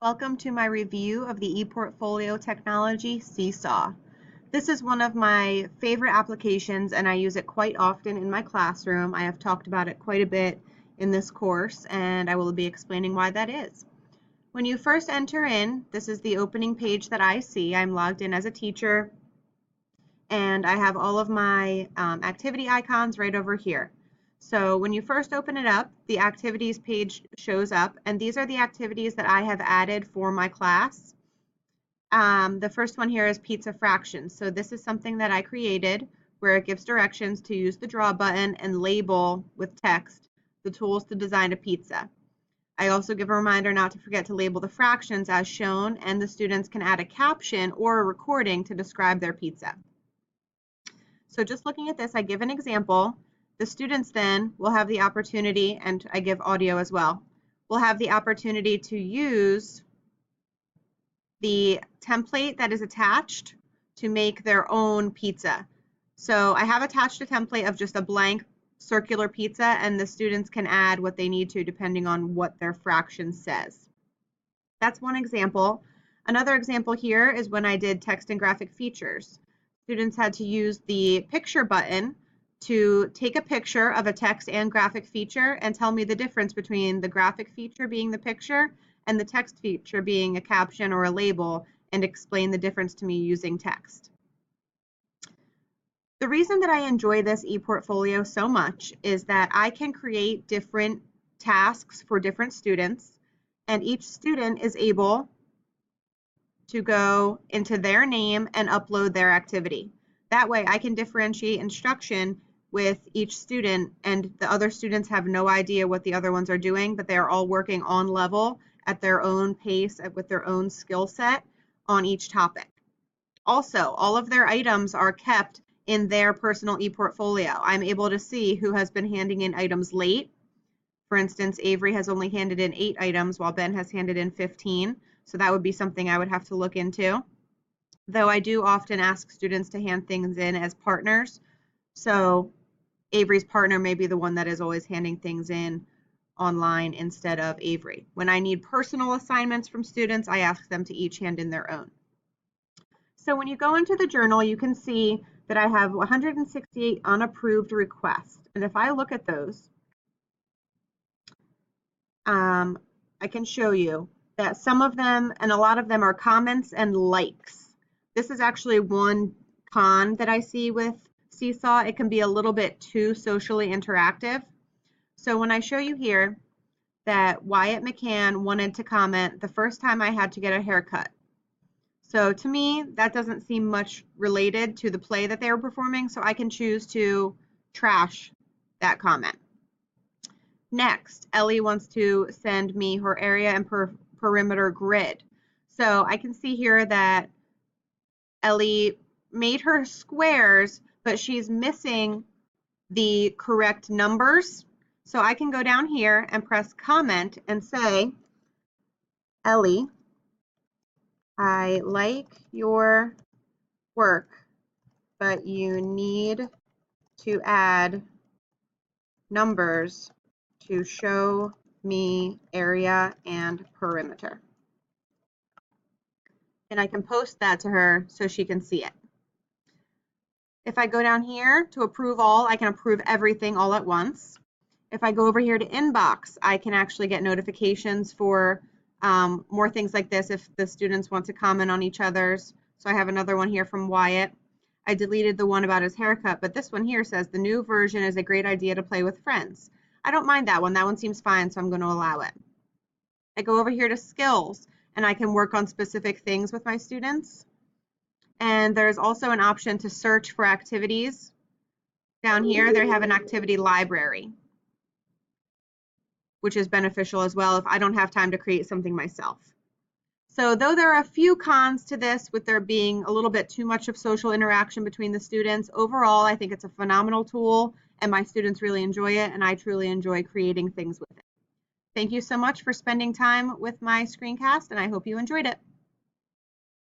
Welcome to my review of the ePortfolio technology, Seesaw. This is one of my favorite applications and I use it quite often in my classroom. I have talked about it quite a bit in this course and I will be explaining why that is. When you first enter in, this is the opening page that I see. I'm logged in as a teacher and I have all of my activity icons right over here. So when you first open it up, the activities page shows up, and these are the activities that I have added for my class. The first one here is pizza fractions. So this is something that I created where it gives directions to use the draw button and label with text the tools to design a pizza. I also give a reminder not to forget to label the fractions as shown, and the students can add a caption or a recording to describe their pizza. So just looking at this, I give an example. The students then will have the opportunity, and I give audio as well, will have the opportunity to use the template that is attached to make their own pizza. So I have attached a template of just a blank circular pizza, and the students can add what they need to depending on what their fraction says. That's one example. Another example here is when I did text and graphic features. Students had to use the picture button to take a picture of a text and graphic feature and tell me the difference between the graphic feature being the picture and the text feature being a caption or a label, and explain the difference to me using text. The reason that I enjoy this ePortfolio so much is that I can create different tasks for different students, and each student is able to go into their name and upload their activity. That way I can differentiate instruction with each student, and the other students have no idea what the other ones are doing, but they are all working on level at their own pace with their own skill set on each topic. Also, all of their items are kept in their personal ePortfolio. I'm able to see who has been handing in items late. For instance, Avery has only handed in 8 items while Ben has handed in 15, so that would be something I would have to look into. Though I do often ask students to hand things in as partners, so Avery's partner may be the one that is always handing things in online instead of Avery. When I need personal assignments from students, I ask them to each hand in their own. So when you go into the journal, you can see that I have 168 unapproved requests. And if I look at those, I can show you that some of them and a lot of them are comments and likes. This is actually one con that I see with Seesaw. It can be a little bit too socially interactive. So when I show you here that Wyatt McCann wanted to comment the first time I had to get a haircut. So to me, that doesn't seem much related to the play that they were performing, so I can choose to trash that comment. Next, Ellie wants to send me her area and perimeter grid. So I can see here that Ellie made her squares, but she's missing the correct numbers. So I can go down here and press comment and say, Ellie, I like your work, but you need to add numbers to show me area and perimeter. And I can post that to her so she can see it. If I go down here to approve all, I can approve everything all at once. If I go over here to inbox, I can actually get notifications for more things like this if the students want to comment on each other's. So I have another one here from Wyatt. I deleted the one about his haircut, but this one here says the new version is a great idea to play with friends. I don't mind that one. That one seems fine, so I'm going to allow it. I go over here to skills, and I can work on specific things with my students. And there's also an option to search for activities. Down here, they have an activity library, which is beneficial as well if I don't have time to create something myself. So though there are a few cons to this, with there being a little bit too much of social interaction between the students, overall I think it's a phenomenal tool and my students really enjoy it, and I truly enjoy creating things with it. Thank you so much for spending time with my screencast, and I hope you enjoyed it.